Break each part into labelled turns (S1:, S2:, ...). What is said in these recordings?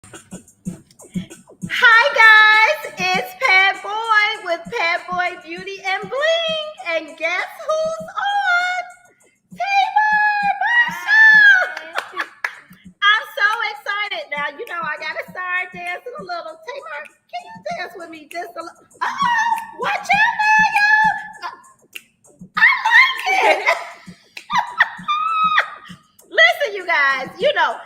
S1: Hi guys, it's Pat Boy with Pat Boy Beauty and Bling, and guess who's on? Tamar Marshall! I'm so excited now. You know I gotta start dancing a little. Tamar, can you dance with me just a little? Oh, watch out now, y'all! I like it. Listen, you guys, Tamar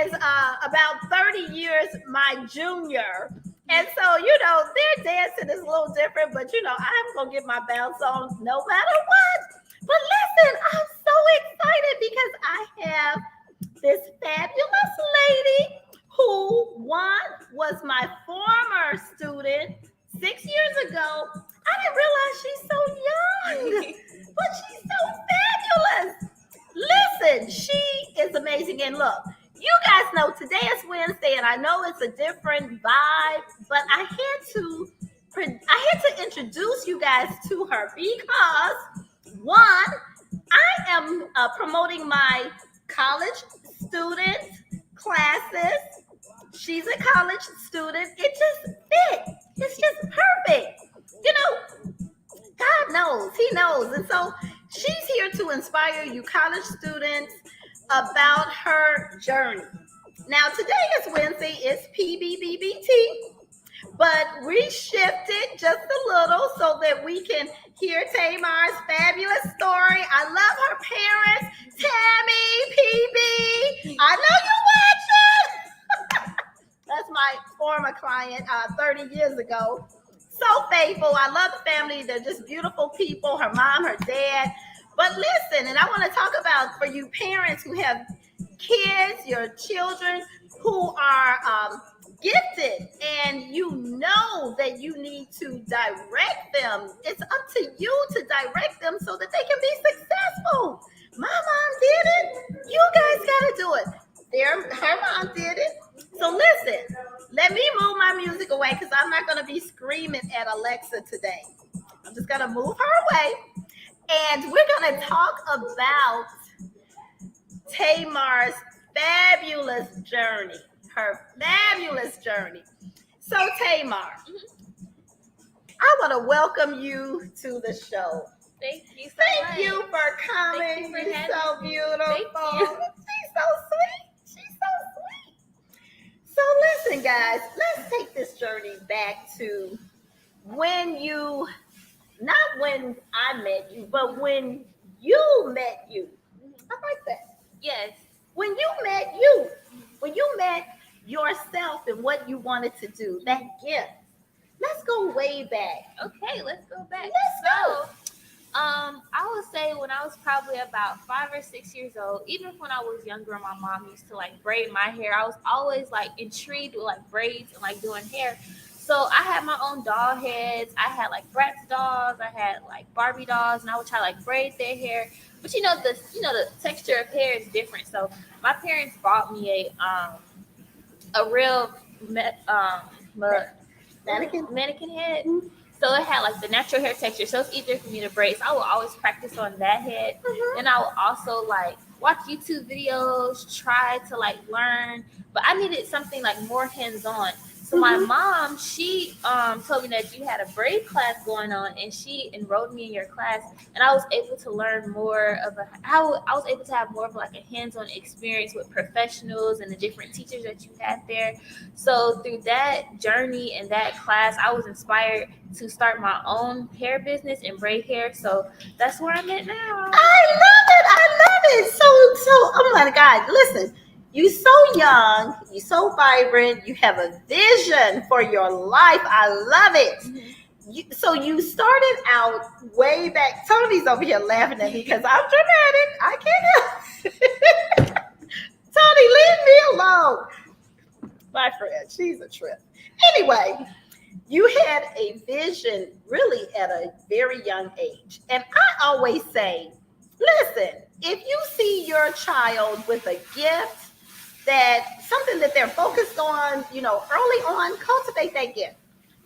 S1: is about 30 years my junior. And so, their dancing is a little different, but I'm gonna get my bounce on no matter what. But listen, I'm so excited because I have this fabulous lady who one was my former student 6 years ago. I didn't realize she's so young, but she's so fabulous. Listen, she is amazing. And look, you guys know today is Wednesday, and I know it's a different vibe, but I had to introduce you guys to her because one, I am promoting my college student classes. She's a college student. It just fit. It's just perfect. You know, God knows, He knows. And so she's here to inspire you, college students, about her journey. Now, today is Wednesday, it's PBBBT, but we shifted just a little so that we can hear Tamar's fabulous story. I love her parents, Tammy, PB. I know you're watching. That's my former client 30 years ago. So faithful. I love the family. They're just beautiful people. Her mom, her dad. But listen, and I want to talk about for you parents who have kids, your children who are gifted, and you know that you need to direct them. It's up to you to direct them so that they can be successful. My mom did it. You guys got to do it. Her mom did it. So listen, let me move my music away because I'm not going to be screaming at Alexa today. I'm just going to move her away. And we're going to talk about Tamar's fabulous journey. Her fabulous journey. So, Tamar, I want to welcome you to the show.
S2: Thank you so
S1: Thank
S2: much.
S1: you for coming.
S2: Thank you for
S1: You're
S2: having
S1: so
S2: me.
S1: beautiful.
S2: Thank you.
S1: She's so sweet. She's so sweet. So listen, guys, let's take this journey back to not when I met you, but when you met you. I like that.
S2: Yes.
S1: When you met you, when you met yourself and what you wanted to do, that gift. Let's go way back.
S2: Okay, let's go back.
S1: Let's go.
S2: I would say when I was probably about 5 or 6 years old, even when I was younger, my mom used to like braid my hair. I was always like intrigued with like braids and like doing hair. So I had my own doll heads. I had like Bratz dolls. I had like Barbie dolls, and I would try like braid their hair. But the texture of hair is different. So my parents bought me a real mannequin head. So it had like the natural hair texture. So it's easier for me to braid. So I will always practice on that head. And I will also like watch YouTube videos, try to like learn. But I needed something like more hands-on. So my mom, she told me that you had a braid class going on, and she enrolled me in your class, and I was able to learn more of I was able to have more of like a hands-on experience with professionals and the different teachers that you had there. So through that journey and that class, I was inspired to start my own hair business and braid hair. So that's where I'm at now.
S1: I love it. I love it. Oh my God. Listen, you're so young, you're so vibrant, you have a vision for your life. I love it. So you started out way back. Tony's over here laughing at me because I'm dramatic. I can't help it. Tony, leave me alone. My friend, she's a trip. Anyway, you had a vision really at a very young age. And I always say, listen, if you see your child with a gift, that something that they're focused on, early on, cultivate that gift.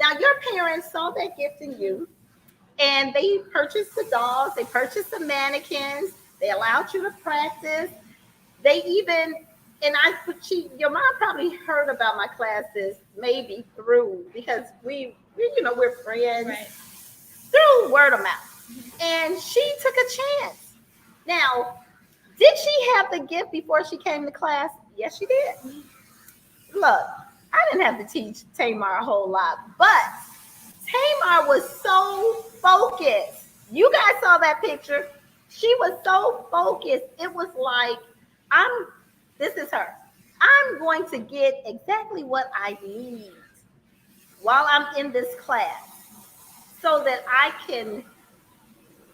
S1: Now, your parents saw that gift in you, and they purchased the dolls, they purchased the mannequins, they allowed you to practice. They even and your mom probably heard about my classes maybe through because we're friends
S2: Right.
S1: through word of mouth, and she took a chance. Now, did she have the gift before she came to class? Yes, she did. Look, I didn't have to teach Tamar a whole lot, but Tamar was so focused. You guys saw that picture. She was so focused. It was like, I'm, this is her. I'm going to get exactly what I need while I'm in this class so that I can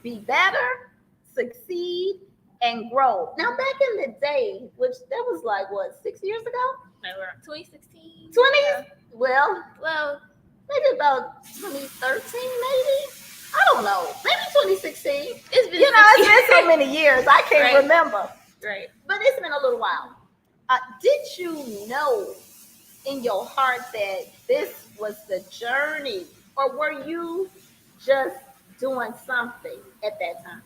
S1: be better, succeed, and grow. Now, back in the day, which that was like, what, 6 years ago?
S2: Like we're 2016.
S1: 20s? Well,
S2: Well,
S1: maybe about 2013, maybe. I don't know. Maybe 2016.
S2: it's been
S1: It's been so many years. I can't
S2: Right.
S1: remember.
S2: right.
S1: But it's been a little while. Did you know in your heart that this was the journey? Or were you just doing something at that time?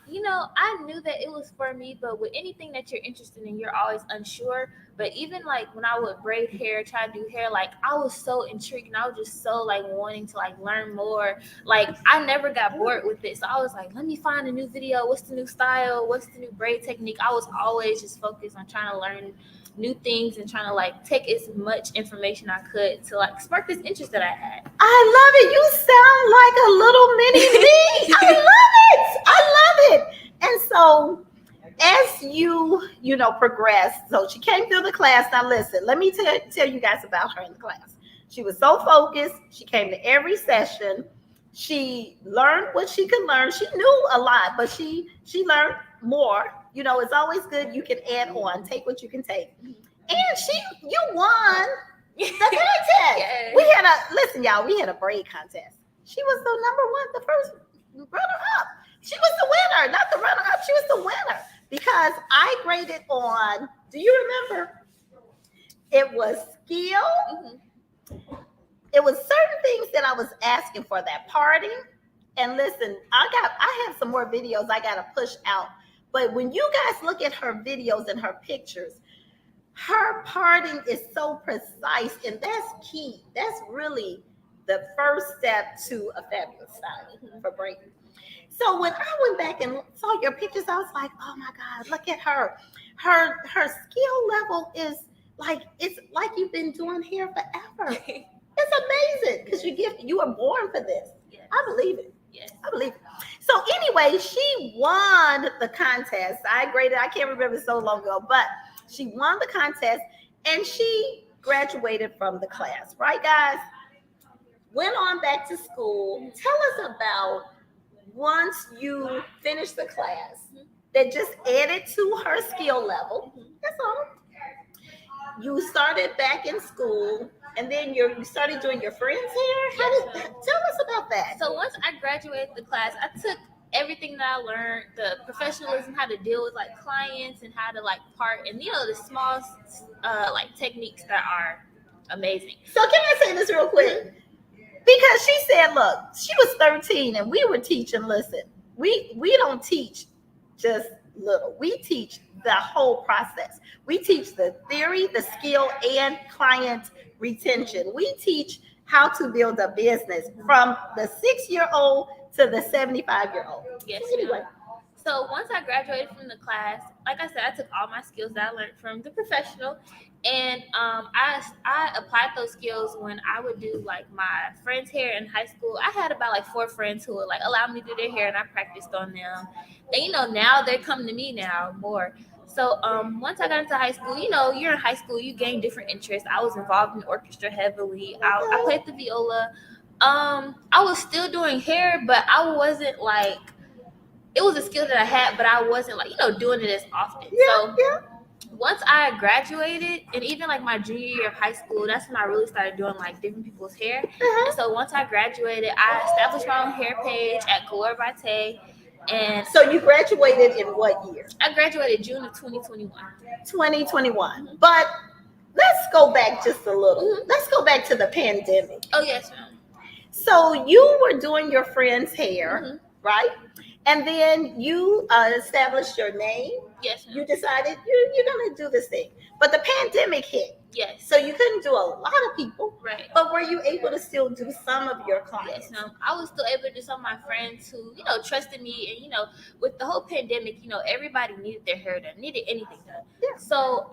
S2: I knew that it was for me, but with anything that you're interested in, you're always unsure. But even like when I would braid hair, try to do hair, like I was so intrigued and I was just so like wanting to like learn more. Like I never got bored with it. So I was like, let me find a new video. What's the new style? What's the new braid technique? I was always just focused on trying to learn new things and trying to like take as much information I could to like spark this interest that I had.
S1: I love it. You sound like a little mini me. I love it. I love it. And so as you progress, so she came through the class. Now listen, let me tell you guys about her in the class. She was so focused. She came to every session. She learned what she could learn. She knew a lot, but she learned more. It's always good. You can add on, take what you can take. And you won the contest.
S2: Yes.
S1: We had we had a braid contest. She was the number one, the first runner up. She was the winner, not the runner up. She was the winner because I graded on. Do you remember? It was skill.
S2: Mhm.
S1: It was certain things that I was asking for that parting. And listen, I have some more videos I got to push out. But when you guys look at her videos and her pictures, her parting is so precise, and that's key. That's really the first step to a fabulous style for braiding. So when I went back and saw your pictures, I was like, oh my God, look at her. Her skill level is like, it's like you've been doing hair forever. It's amazing because you were born for this.
S2: Yes.
S1: I believe it.
S2: Yes.
S1: I believe it. So anyway, she won the contest. I can't remember so long ago, but she won the contest and she graduated from the class, right, guys? Went on back to school. Tell us about once you finished the class that just added to her skill level. That's all. You started back in school, and then you started doing your friends' hair. Tell us about that.
S2: So once I graduated the class, I took everything that I learned, the professionalism, how to deal with like clients and how to like part, and the small like techniques that are amazing.
S1: So can I say this real quick? Because she said, look, she was 13 and we were teaching. Listen, we don't teach just little. We teach the whole process. We teach the theory, the skill, and client retention. We teach how to build a business from the 6-year-old to the 75-year-old.
S2: Yes.
S1: Anyway.
S2: So once I graduated from the class, like I said, I took all my skills that I learned from the professional, and I applied those skills when I would do like my friends' hair in high school. I had about like 4 friends who would like allow me to do their hair, and I practiced on them. And now they're coming to me now more. So once I got into high school, you're in high school, you gain different interests. I was involved in the orchestra heavily. I played the viola. I was still doing hair, but I wasn't like. It was a skill that I had, but I wasn't like, doing it as often. Once I graduated, and even like my junior year of high school, that's when I really started doing like different people's hair. And so once I graduated, I established my own hair page at Color Vitae. And
S1: so you graduated in what year?
S2: I graduated June of 2021.
S1: 2021. But let's go back just a little. Let's go back to the pandemic.
S2: Oh, yes, ma'am.
S1: So you were doing your friend's hair, right? And then you established your name.
S2: Yes, ma'am.
S1: You decided you're gonna do this thing, but the pandemic hit,
S2: Yes.
S1: so you couldn't do a lot of people.
S2: Right.
S1: But were you able to still do some of your clients?
S2: Yes, I was still able to do some of my friends who, trusted me, and with the whole pandemic, everybody needed their hair done, needed anything done.
S1: Yeah.
S2: So,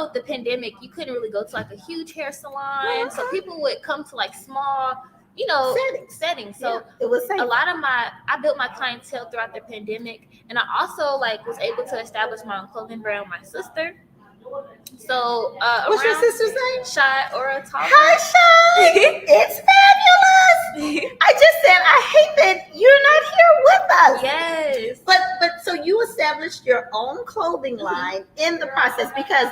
S2: with the pandemic, you couldn't really go to like a huge hair salon, so people would come to like small, settings. So
S1: Yeah, it was safe.
S2: a lot of I built my clientele throughout the pandemic, and I also like was able to establish my own clothing brand with my sister. So,
S1: what's your sister's name?
S2: Shy Aura Talk.
S1: Hi, Shy. It's fabulous. I just said I hate that you're not here with us.
S2: Yes.
S1: But so you established your own clothing line in the process, because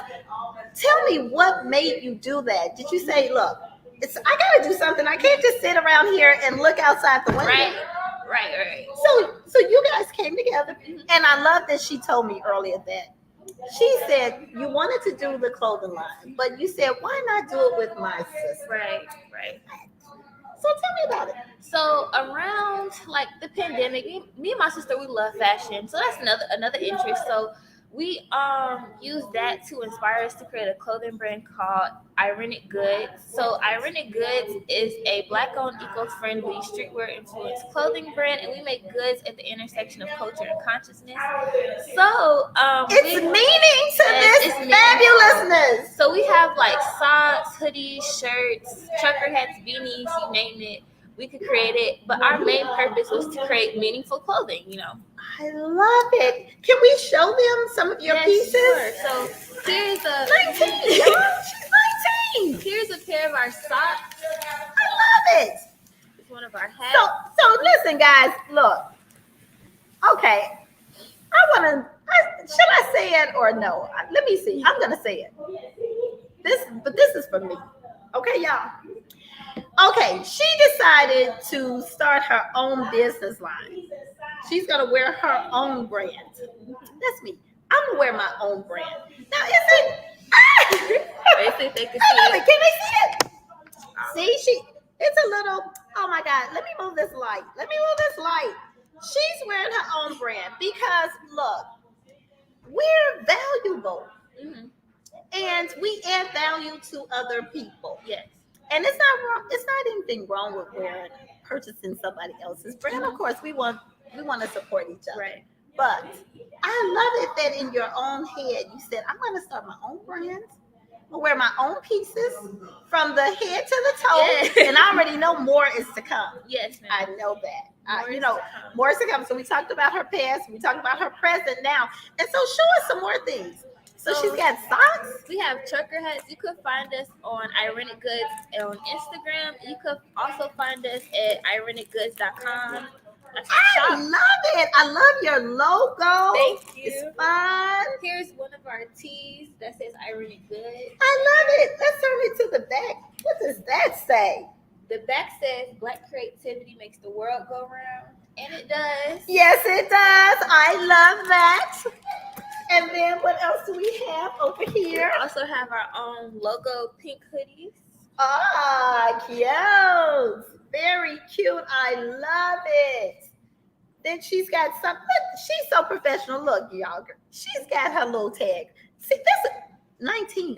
S1: tell me what made you do that. Did you say, look, I gotta do something. I can't just sit around here and look outside the window.
S2: Right.
S1: So you guys came together, and I love that she told me earlier that she said you wanted to do the clothing line, but you said, why not do it with my sister?
S2: Right.
S1: So tell me about it.
S2: So around like the pandemic, me and my sister, we love fashion. So that's another interest. So we used that to inspire us to create a clothing brand called Ironic Goods. So Ironic Goods is a Black-owned, eco-friendly, streetwear-influenced clothing brand, and we make goods at the intersection of culture and consciousness. So
S1: it's meaning to this fabulousness.
S2: So we have like socks, hoodies, shirts, trucker hats, beanies, you name it. We could create it, but our main purpose was to create meaningful clothing,
S1: I love it. Can we show them some of your pieces?
S2: Sure. So here's
S1: 19. She's 19.
S2: Here's a pair of our socks.
S1: I love it.
S2: It's one of our hats.
S1: So listen, guys, look. Okay. Should I say it or no? Let me see. I'm gonna say it. This is for me. Okay, y'all. Okay, she decided to start her own business line. She's gonna wear her own brand. That's me. I'm gonna wear my own brand. Now, is it?
S2: They can see it.
S1: Can they see it? See, it's a little. Oh my God! Let me move this light. She's wearing her own brand because look, we're valuable, and we add value to other people.
S2: Yes.
S1: And it's not wrong. It's not anything wrong with purchasing somebody else's brand. Of course, we want to support each other.
S2: Right.
S1: But I love it that in your own head you said, I'm going to start my own brand. I'm going to wear my own pieces from the head to the toe.
S2: Yes.
S1: And I already know more is to come.
S2: Yes, ma'am.
S1: I know that. More is to come. So we talked about her past. We talked about her present now. And so show us some more things. So she's got socks.
S2: We have trucker hats. You could find us on Ironic Goods on Instagram. You could also find us at ironicgoods.com.
S1: I love it. I love your logo.
S2: Thank you.
S1: It's fun.
S2: Here's one of our tees that says Ironic Goods.
S1: I love it. Let's turn it to the back. What does that say?
S2: The back says Black creativity makes the world go round. And it does.
S1: Yes, it does. I love that. And then what else do we have over here?
S2: We also have our own logo pink hoodies.
S1: Ah, cute. Very cute. I love it. Then she's got something. She's so professional. Look, y'all. She's got her little tag. See, this is 19.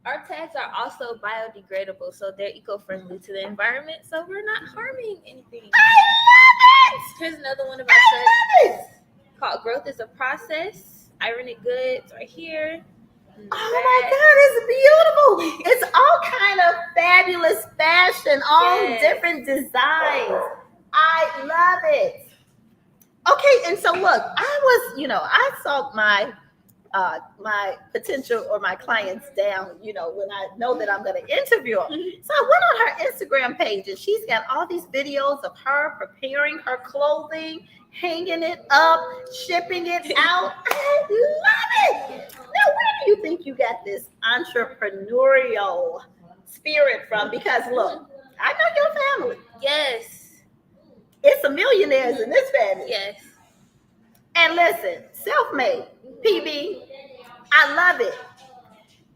S2: Our tags are also biodegradable, so they're eco-friendly to the environment, so we're not harming anything.
S1: I love it.
S2: Here's another one of our shirts called Growth is a Process. Ironic Goods right here.
S1: Oh my God, it's beautiful. It's all kind of fabulous fashion, all different designs. I love it. Okay, and so look, I saw my potential or my clients down, when I know that I'm going to interview them. So I went on her Instagram page, and she's got all these videos of her preparing her clothing, hanging it up, shipping it out. I love it. Now, where do you think you got this entrepreneurial spirit from? Because look, I know your family.
S2: Yes.
S1: It's some millionaires in this family.
S2: Yes.
S1: And listen, self-made, PB, I love it.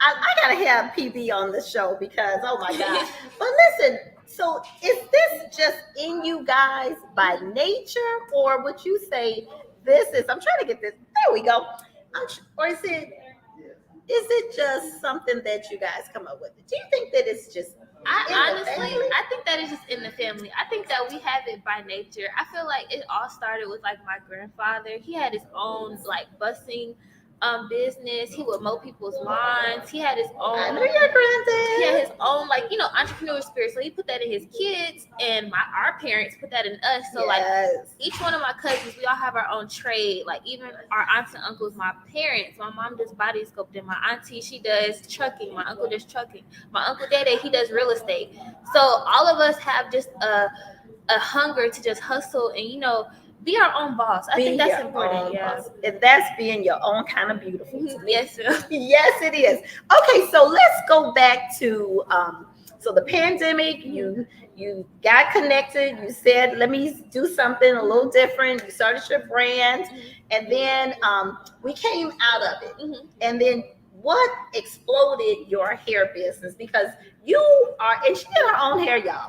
S1: I gotta have PB on the show because, oh my God. But listen, so is this just in you guys by nature, or would you say this is, I'm trying to get this, there we go. Or is it just something that you guys come up with? Do you think that it's just
S2: I think that is just in the family. I think that we have it by nature. I feel like it all started with like my grandfather. He had his own like busing business. He would mow people's lawns. He had his own.
S1: I know your granddad.
S2: He had his own like entrepreneur spirit. So he put that in his kids, and our parents put that in us. So like each one of my cousins, we all have our own trade. Like even our aunts and uncles, my parents, my mom does body sculpting. My auntie, she does trucking. My uncle does trucking. My uncle Dede, he does real estate. So all of us have just a hunger to just hustle and be our own boss. I think that's important. Yeah.
S1: And that's being your own kind of beautiful.
S2: Yes.
S1: Yes, it is. Okay, so let's go back to so the pandemic, you got connected, you said, let me do something a little different. You started your brand, and then we came out of it. And then what exploded your hair business? Because you are, and she did her own hair, y'all.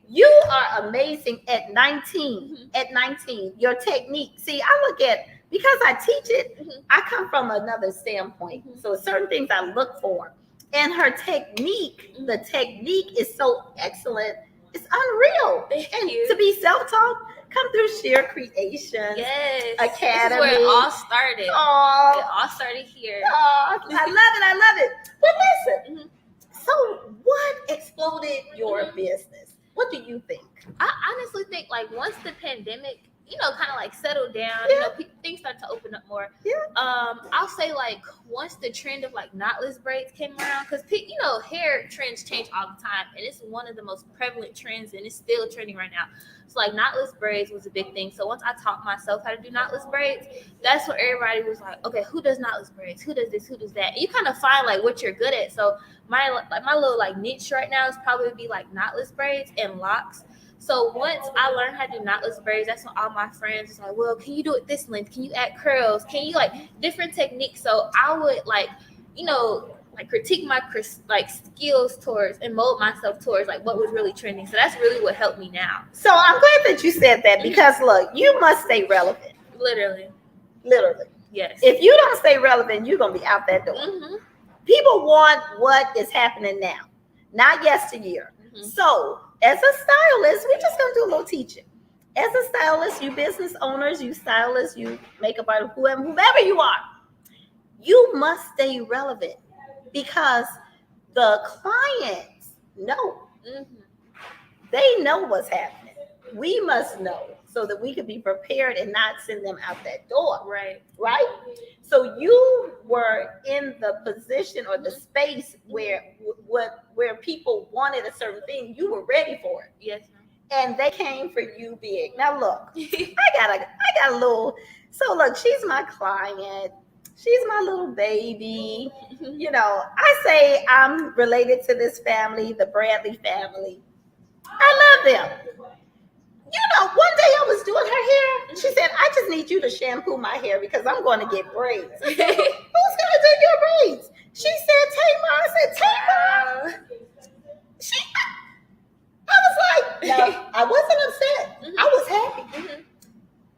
S1: You are amazing at 19. At 19, your technique. See, I look at, because I teach it, I come from another standpoint. So certain things I look for. And her technique, the technique is so excellent. It's unreal.
S2: Thank you.
S1: To be self-taught, come through Sheer Creation Academy.
S2: This is where it all started.
S1: Oh,
S2: it all started here.
S1: Oh, I love it. But listen, so what exploded your business? What do you think?
S2: I honestly think like once the pandemic, kind of like settled down, things start to open up more.
S1: Yeah.
S2: I'll say like once the trend of like knotless braids came around, because hair trends change all the time, and it's one of the most prevalent trends, and it's still trending right now. So like knotless braids was a big thing. So once I taught myself how to do knotless braids, that's when everybody was like, okay, who does knotless braids? Who does this? Who does that? And you kind of find like what you're good at. So my little like niche right now is probably be like knotless braids and locks. So once I learned how to do knotless braids, that's when all my friends was like, well, can you do it this length? Can you add curls? Can you like different techniques? So I would like, critique my like skills towards and mold myself towards like what was really trending. So that's really what helped me now.
S1: So I'm glad that you said that, because look, you must stay relevant.
S2: Literally.
S1: Yes. If you don't stay relevant, you're going to be out that door. People want what is happening now, not yesteryear. So as a stylist, we're just going to do a little teaching. As a stylist, you business owners, you stylists, you makeup artists, whoever you are, you must stay relevant, because the clients know. They know what's happening. We must know so that we could be prepared and not send them out that door.
S2: Right.
S1: So you were in the position or the space where people wanted a certain thing. You were ready for it.
S2: Yes, ma'am.
S1: And they came for you big. Now look, I got a little. So look, she's my client. She's my little baby. I say I'm related to this family, the Bradley family. I love them. One day I was doing her hair. She said, I just need you to shampoo my hair because I'm going to get braids. I said, who's going to do your braids? She said, Tamar. I said, Tamar. I was like, no, I wasn't upset. I was happy.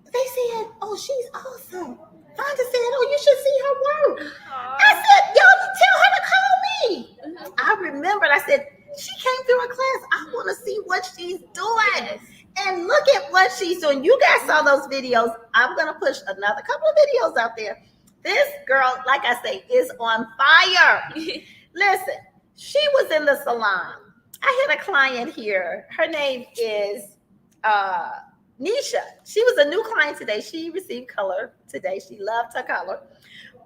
S1: They said, oh, she's awesome. Fonda said, oh, you should see her work. I said, y'all tell her to call me. I remembered. I said, she came through a class. I want to see what she's doing. And look at what she's doing. You guys saw those videos. I'm going to push another couple of videos out there. This girl, like I say, is on fire. Listen, she was in the salon. I had a client here. Her name is Nisha. She was a new client today. She received color today. She loved her color.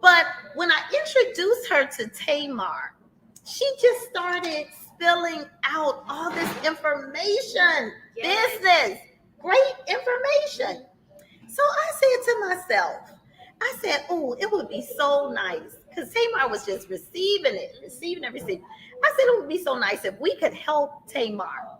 S1: But when I introduced her to Tamar, she just started spilling out all this information. Business, great information. So I said to myself, oh, it would be so nice, because Tamar was just receiving it. I said it would be so nice if we could help Tamar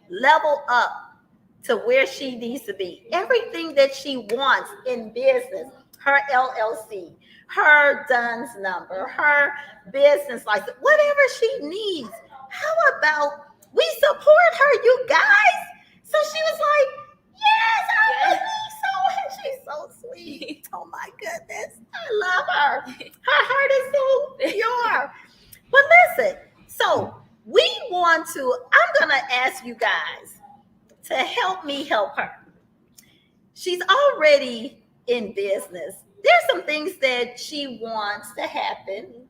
S1: level up to where she needs to be. Everything that she wants in business, her LLC, her DUNS number, her business license, whatever she needs. How about we support her, you guys? So she was like, yes, I believe so. And she's so sweet. Oh my goodness. I love Her heart is so pure. But listen, so I'm going to ask you guys to help me help her. She's already in business. There's some things that she wants to happen,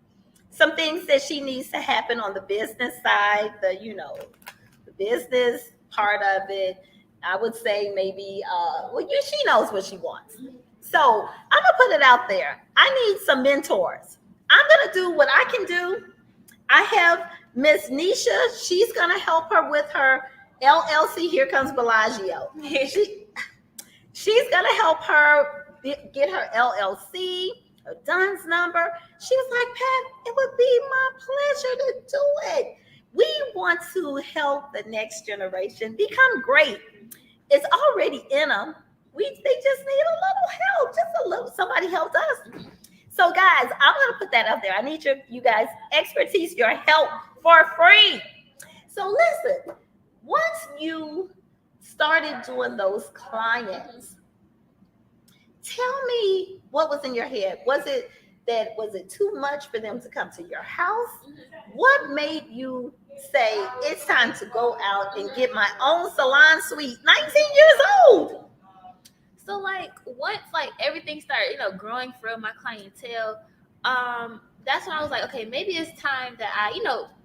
S1: some things that she needs to happen on the business side, the business part of it. I would say maybe, she knows what she wants. So I'm gonna put it out there. I need some mentors. I'm gonna do what I can do. I have Miss Nisha. She's gonna help her with her LLC. Here comes Bellagio. She's gonna help her get her LLC, her DUNS number. She was like, Pat, it would be my pleasure to do it. We want to help the next generation become great. It's already in them. They just need a little help, just a little. Somebody helped us. So, guys, I'm gonna put that up there. I need you guys' expertise, your help for free. So, listen. Once you started doing those clients, tell me what was in your head. Was it too much for them to come to your house? What made you say it's time to go out and get my own salon suite? 19 years old.
S2: So once everything started, growing for my clientele, that's when I was like, okay, maybe it's time that I,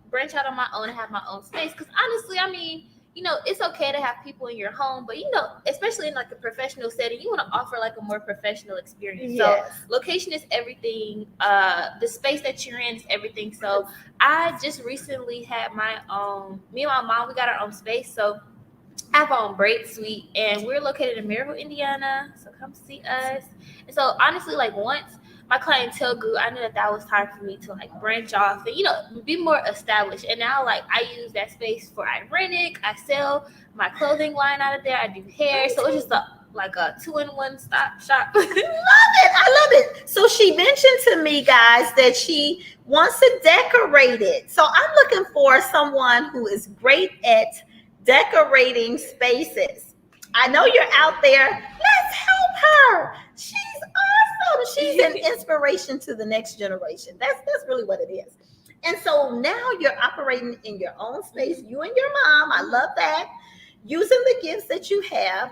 S2: branch out on my own and have my own space. Because honestly, I mean, it's okay to have people in your home, but especially in a professional setting, you want to offer a more professional experience.
S1: Yes.
S2: So location is everything. The space that you're in is everything. So I just recently had me and my mom, we got our own space. So I have our own braid suite, and we're located in Maryville, Indiana. So come see us. And so honestly, once my clientele grew, I knew that was time for me to branch off and be more established. And now I use that space I rent it, I sell my clothing line out of there, I do hair. So it's just a 2-in-1 stop shop.
S1: I love it. So she mentioned to me, guys, that she wants to decorate it. So I'm looking for someone who is great at decorating spaces. I know you're out there. Let's help her. She's awesome. She's an inspiration to the next generation. That's really what it is. And so now you're operating in your own space, you and your mom. I love that. Using the gifts that you have,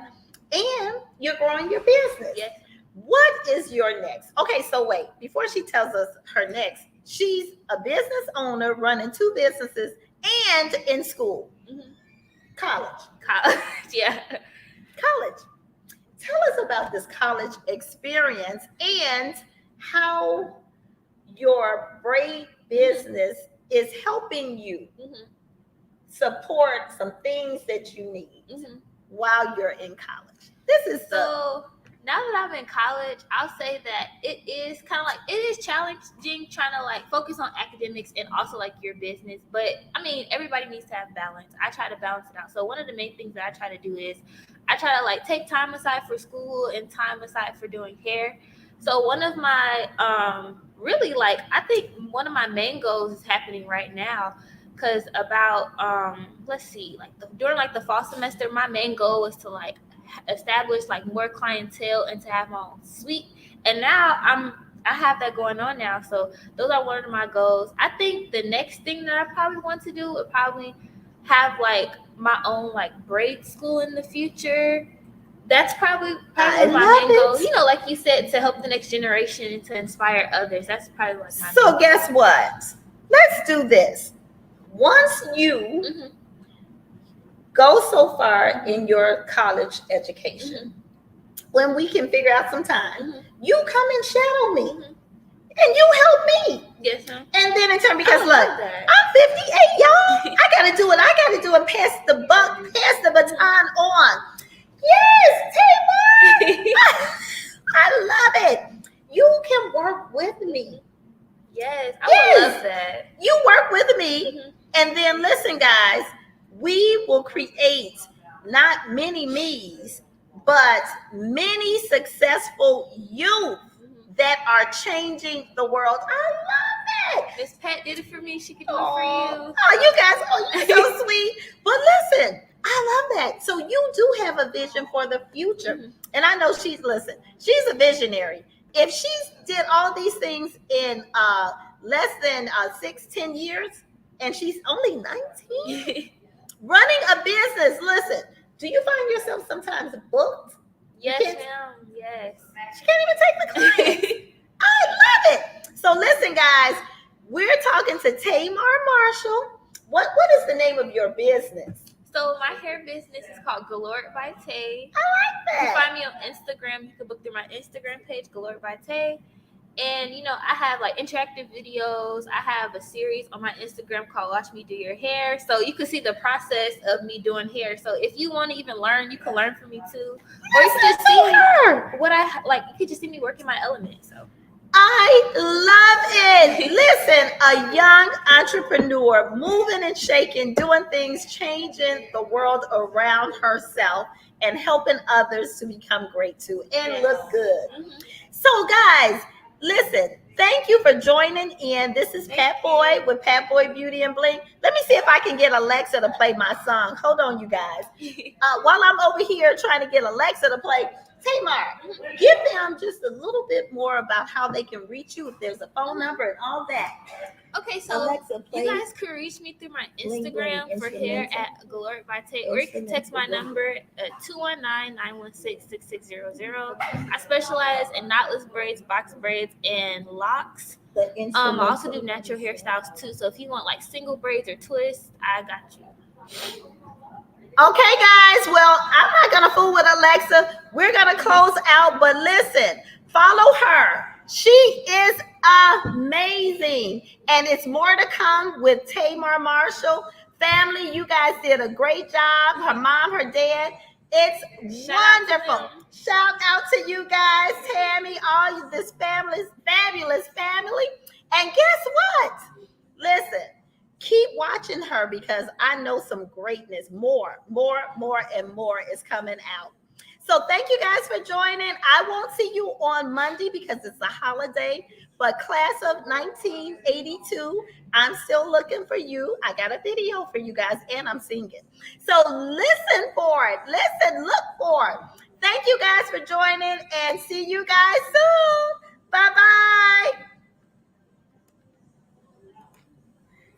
S1: and you're growing your business.
S2: Yes.
S1: What is your next? Okay, so wait, before she tells us her next, she's a business owner running 2 businesses and in school.
S2: Mm-hmm.
S1: College.
S2: Yeah.
S1: College. Tell us about this college experience and how your braid business is helping you support some things that you need while you're in college. This is
S2: so now that I'm in college, I'll say that it is kind of it is challenging trying to focus on academics and also your business. But I mean, everybody needs to have balance. I try to balance it out. So one of the main things that I try to do is I try to take time aside for school and time aside for doing hair. So one of my really I think one of my main goals is happening right now. Because about let's see, during the fall semester, my main goal was to establish more clientele and to have my own suite. And now I have that going on now. So those are one of my goals. I think the next thing that I probably want to do would probably have my own braid school in the future. That's probably my main goal. Like you said, to help the next generation and to inspire others. That's probably my
S1: so goal. Guess what? Let's do this. Once you go so far in your college education, when we can figure out some time, you come and shadow me, and you help me.
S2: Yes, ma'am.
S1: And then in turn, because look, I'm 58, y'all. I gotta do what I gotta do and pass the baton on. Yes, Taylor. I love it. You can work with me.
S2: Yes, I would love that.
S1: You work with me. And then listen, guys, we will create not many me's, but many successful youth that are changing the world. I love it.
S2: Miss Pat did it for me. She can do it for you.
S1: Oh, you guys, you're so sweet. But listen, I love that. So you do have a vision for the future. And I know she's a visionary. if she did all these things in less than 6-10 years, and she's only 19, running a business. Listen, do you find yourself sometimes booked?
S2: Yes,
S1: can't-
S2: ma'am. Yes.
S1: She can't even take the clients. I love it. So listen, guys, we're talking to Tamar Marshall. What is the name of your business?
S2: So my hair business is called Galore by Tay.
S1: I like
S2: You can
S1: that.
S2: find me on Instagram. You can book through my Instagram page, Galore by Tay. And I have like interactive videos. I have a series on my Instagram called Watch Me Do Your Hair. So you can see the process of me doing hair. So if you want to even learn, you can learn from me too. Or you can just see
S1: her.
S2: what I like. You can just see me working my element. So
S1: I love it. Listen, a young entrepreneur moving and shaking, doing things, changing the world around herself and helping others to become great too and look good. So guys, listen, thank you for joining in. This is Pat Boy with Pat Boy Beauty and Bling. Let me see if I can get Alexa to play my song. Hold on, you guys. While I'm over here trying to get Alexa to play, Tamar, give them just a little bit more about how they can reach you, if there's a phone number and all that.
S2: Okay, so
S1: Alexa,
S2: you guys can reach me through my Instagram for hair at Galore by Tay, or you can text my number at 219-916-6600. I specialize in knotless braids, box braids, and locks. I also do natural hairstyles too. So if you want like single braids or twists, I got you.
S1: Okay, guys. Well, I'm not going to fool with Alexa. We're going to close out. But listen, follow her. She is amazing. And it's more to come with Tamar Marshall. Family, you guys did a great job. Her mom, her dad. It's wonderful. Shout out to you guys, Tammy, all this fabulous family. And guess what? Listen. Keep watching her because I know some greatness. More and more is coming out. So thank you guys for joining. I won't see you on Monday because it's a holiday, but class of 1982, I'm still looking for you. I got a video for you guys and I'm singing. So listen for it. Look for it. Thank you guys for joining and see you guys soon. Bye-bye.